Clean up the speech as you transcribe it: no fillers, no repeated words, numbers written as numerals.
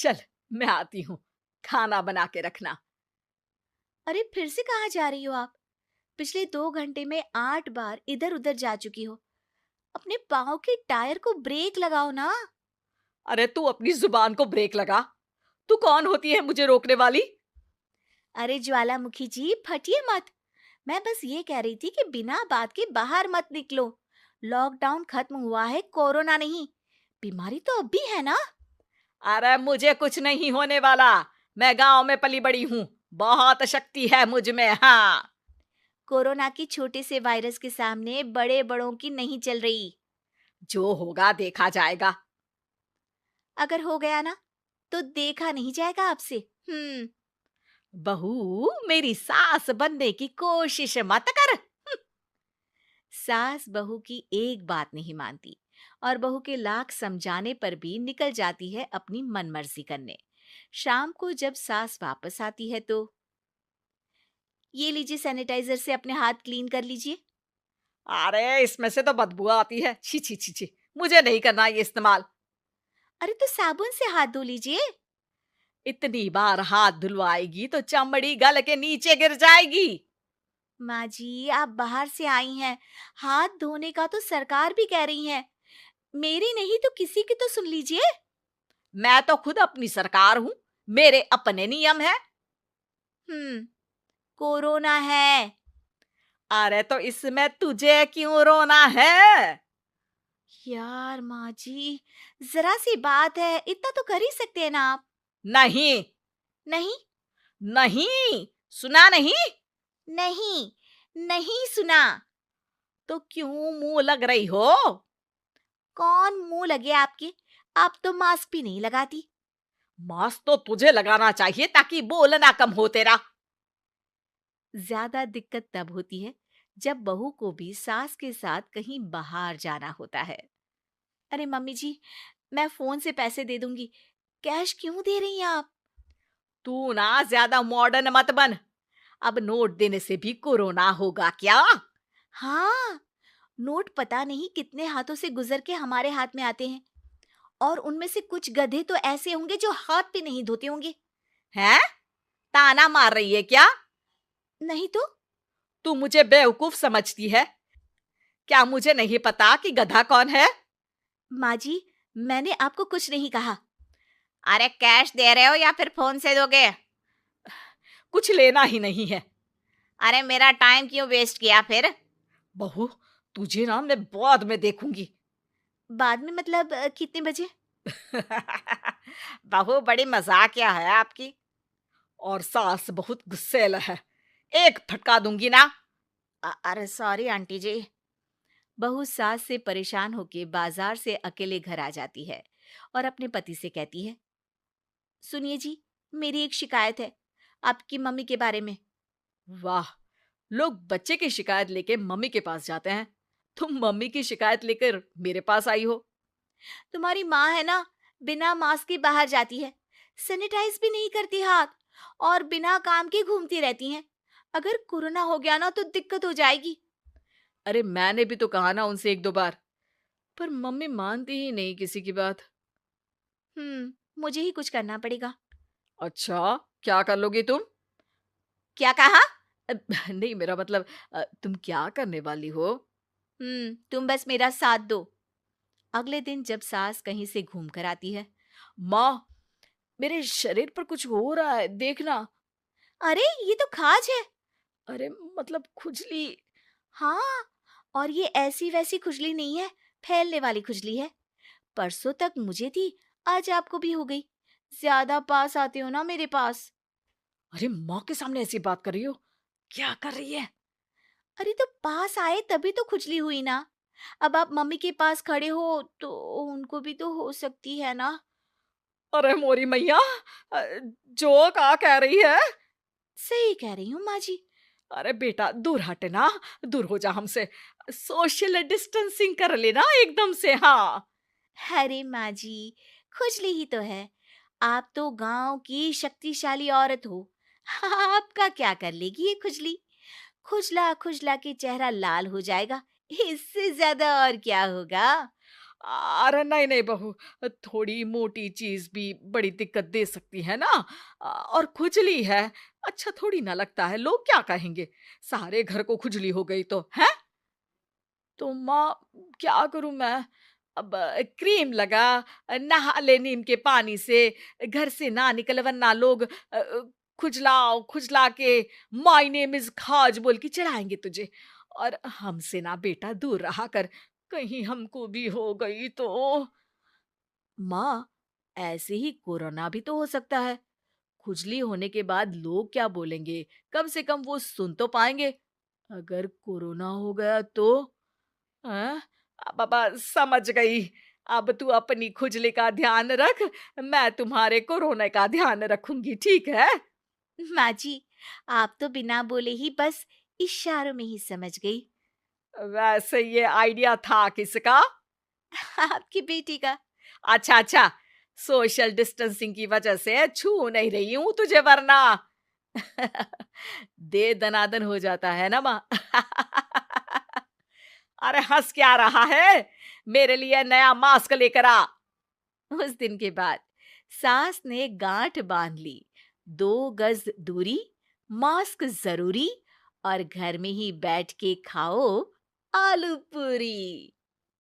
चल, मैं आती हूँ, खाना बना के रखना। अरे फिर से कहाँ जा रही हो आप? पिछले 2 घंटे में 8 बार इधर उधर जा चुकी हो। अपने पाँव के टायर को ब्रेक लगाओ ना। अरे तू अपनी जुबान को ब्रेक लगा। तू कौन होती है मुझे रोकने वाली? अरे ज्वालामुखी जी, फटिए मत। मैं बस ये कह रही थी कि बिना बात के बाहर मत निकलो। लॉकडाउन खत्म हुआ है, कोरोना नहीं। बीमारी तो अब भी है ना। अरे मुझे कुछ नहीं होने वाला। मैं गांव में पली बड़ी हूँ। बहुत शक्ति है मुझ में। हाँ। कोरोना की छोटे से वायरस के सामने बड़े बड़ों की नहीं चल रही। जो होगा देखा जाएगा। अगर हो गया ना, तो देखा नहीं जाएगा आपसे। हम्म। बहू, मेरी सास बनने की कोशिश मत कर। सास बहू की एक बात नहीं मानती और बहू के लाख समझाने पर भी निकल जाती है अपनी मनमर्जी करने। शाम को जब सास वापस आती है तो, ये लीजिए सैनिटाइजर से अपने हाथ क्लीन कर लीजिए। अरे इसमें से तो बदबू आती है। छी छी छी छी। मुझे नहीं करना ये इस्तेमाल। अरे तो साबुन से हाथ धो लीजिए। इतनी बार हाथ धुलवाएगी तो चमड़ी गल के नीचे गिर जाएगी। माँ जी, आप बाहर से आई हैं, हाथ धोने का तो सरकार भी कह रही है। मेरी नहीं तो किसी की तो सुन लीजिए। मैं तो खुद अपनी सरकार हूँ। मेरे अपने नियम है। कोरोना है। अरे तो इसमें तुझे क्यों रोना है? यार माँ जी, जरा सी बात है, इतना तो कर ही सकते हैं ना आप। नहीं। नहीं। नहीं। सुना नहीं? नहीं। नहीं सुना। तो क्यों मुंह लग रही हो? कौन मुंह लगे आपके? आप तो मास्क भी नहीं लगाती। मास्क तो तुझे लगाना चाहिए ताकि बोलना कम हो तेरा। ज्यादा दिक्कत तब होती है जब बहू को भी सास के साथ कहीं बाहर जाना होता है। अरे मम्मी जी, मैं फोन से पैसे दे दूंगी। कैश क्यों दे रही हैं आप? तू ना ज्यादा मॉडर्न मत बन। अब नोट देने से भी कोरोना होगा क्या? हाँ, नोट पता नहीं कितने हाथों से गुजर के हमारे हाथ में आते हैं, और उनमें से कुछ गधे तो ऐसे होंगे जो हाथ भी नहीं धोते होंगे। हैं? ताना मार रही है क्या? नहीं तो। तू मुझे बेवकूफ समझती है? क्या मुझे नहीं पता कि गधा कौन है? माँ जी, मैंने आपको कुछ नहीं कहा। अरे कैश दे रहे हो या फिर फोन से दोगे? कुछ लेना ही नहीं है। अरे मेरा टाइम क्यों वेस्ट किया फिर? बहू, तुझे ना मैं बाद में देखूंगी। बाद में मतलब कितने बजे? बहू, बड़ी मजाकिया है आपकी। और सास बहुत गुस्सैल है। एक फटका दूंगी ना। अरे सॉरी आंटी जी। बहू सास से परेशान होके बाजार से अकेले घर आ जाती है और अपने पति से कहती है, सुनिए जी, मेरी एक शिकायत है आपकी मम्मी के बारे में। वाह, लोग बच्चे की शिकायत लेके मम्मी के पास जाते हैं। तुम मम्मी की शिकायत लेकर मेरे पास आई हो। तुम्हारी माँ है ना, बिना मास्क के बाहर जाती है, सैनिटाइज भी नहीं करती हाथ, और बिना काम के घूमती रहती हैं। अगर कोरोना हो गया ना तो दिक्कत हो जाएगी। अरे मैंने भी तो कहा ना उनसे एक दो बार, पर मम्मी मानती ही नहीं किसी की बात। मुझे ही कुछ करना पड़ेगा। अच्छा, क्या कर लोगी तुम? क्या कहा? अ, नहीं, मेरा मतलब तुम क्या करने वाली हो? तुम बस मेरा साथ दो। अगले दिन जब सास कहीं से घूम कर आती है, माँ, मेरे शरीर पर कुछ हो रहा है, देखना। अरे ये तो खाज है। अरे मतलब खुजली। हाँ, और ये ऐसी वैसी खुजली नहीं है, फैलने वाली खुजली है। परसों तक मुझे थी, आज आपको भी हो गई। ज्यादा पास आते हो ना मेरे पास। अरे माँ के सामने ऐसी बात कर रही हो? क्या कर रही है? अरे तो पास आए तभी तो खुजली हुई ना। अब आप मम्मी के पास खड़े हो तो उनको भी तो हो सकती है ना। अरे मोरी मैया, अ, जो का कह रही है? सही कह रही हूँ माँ जी। अरे बेटा, दूर हट ना। दूर हो जा हमसे। सोशल डिस्टेंसिंग कर लेना एकदम से। हाँ। अरे माँ जी, खुजली ही तो है। आप तो गांव की शक्तिशाली औरत हो। आपका क्या कर लेगी ये खुजली? खुजला खुजला के चेहरा लाल हो जाएगा, इससे ज्यादा और क्या होगा? अरे नहीं नहीं बहू, थोड़ी मोटी चीज भी बड़ी दिक्कत दे सकती है ना। और खुजली है, अच्छा थोड़ी ना लगता है, लोग क्या कहेंगे, सारे घर को खुजली हो गई तो है। तो माँ, क्या करूं मैं? अब क्रीम लगा, नहा ले नीम के पानी से, घर से ना निकल वरना लोग खुजलाओ खुजला के माय नेम इज खाज बोल के चढ़ाएंगे तुझे। और हमसे ना बेटा दूर रहा कर, कहीं हमको भी हो गई तो। माँ, ऐसे ही कोरोना भी तो हो सकता है। खुजली होने के बाद लोग क्या बोलेंगे, कम से कम वो सुन तो पाएंगे। अगर कोरोना हो गया तो? हाँ, बाबा समझ गई। अब तू अपनी खुजली का ध्यान रख, मैं तुम्हारे कोरोना का ध्यान रखूंगी, ठीक है? माँ जी, आप तो बिना बोले ही बस इशारों में ही समझ गई। वैसे ये आइडिया था किसका? आपकी बेटी का। अच्छा अच्छा, सोशल डिस्टेंसिंग की वजह से छू नहीं रही हूं तुझे वरना। दे दनादन हो जाता है ना माँ। अरे हंस क्या रहा है, मेरे लिए नया मास्क लेकर आ। उस दिन के बाद सास ने गांठ बांध ली। 2 गज दूरी, मास्क जरूरी, और घर में ही बैठ के खाओ आलू पूरी।